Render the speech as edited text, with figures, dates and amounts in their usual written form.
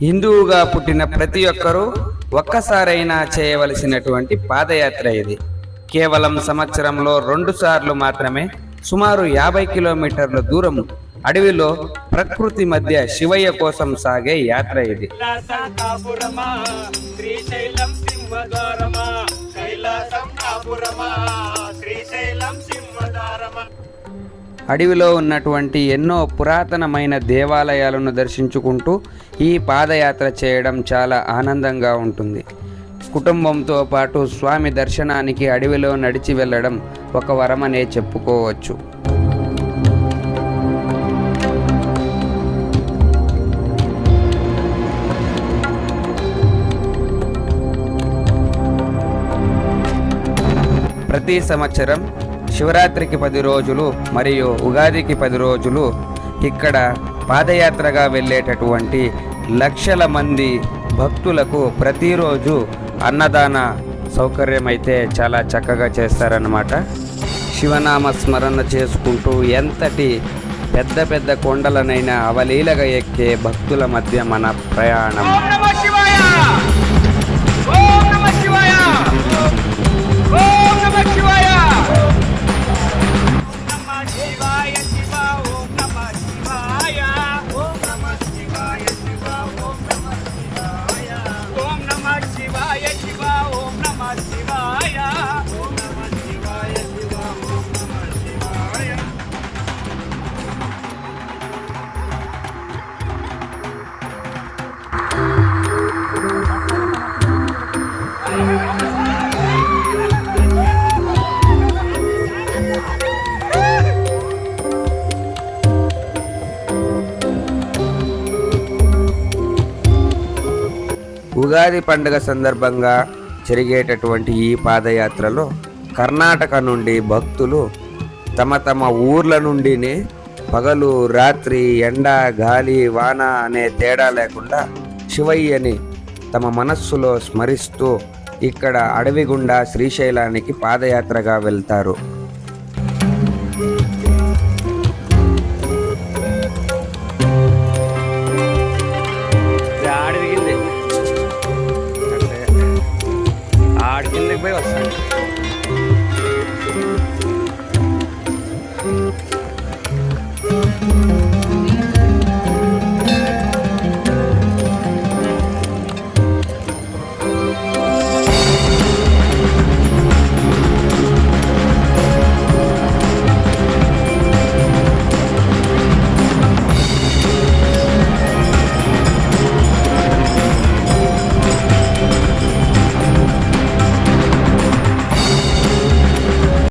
హిందువుగా పుట్టిన ప్రతి ఒక్కరూ ఒక్కసారైనా చేయవలసినటువంటి పాదయాత్ర ఇది. కేవలం సంవత్సరంలో 2 సార్లు మాత్రమే సుమారు 50 కిలోమీటర్ల దూరం అడవిలో ప్రకృతి మధ్య శివయ్య కోసం సాగే యాత్ర ఇది. అడవిలో ఉన్నటువంటి ఎన్నో పురాతనమైన దేవాలయాలను దర్శించుకుంటూ ఈ పాదయాత్ర చేయడం చాలా ఆనందంగా ఉంటుంది. కుటుంబంతో పాటు స్వామి దర్శనానికి అడవిలో నడిచి వెళ్ళడం ఒక వరమనే చెప్పుకోవచ్చు. ప్రతి సంవత్సరం శివరాత్రికి 10 రోజులు మరియు ఉగాదికి 10 రోజులు ఇక్కడ పాదయాత్రగా వెళ్ళేటటువంటి లక్షల మంది భక్తులకు ప్రతిరోజు అన్నదాన సౌకర్యం అయితే చాలా చక్కగా చేస్తారన్నమాట. శివనామ స్మరణ చేసుకుంటూ ఎంతటి పెద్ద పెద్ద కొండలనైనా అవలీలగా ఎక్కే భక్తుల మధ్య మన ప్రయాణం. ఉగాది పండుగ సందర్భంగా జరిగేటటువంటి ఈ పాదయాత్రలో కర్ణాటక నుండి భక్తులు తమ తమ ఊర్ల నుండినే పగలు రాత్రి ఎండ గాలి వాన అనే తేడా లేకుండా శివయ్యని తమ మనస్సులో స్మరిస్తూ ఇక్కడ అడవి గుండా శ్రీశైలానికి పాదయాత్రగా వెళ్తారు. ఆడికి పోయి వస్తాను.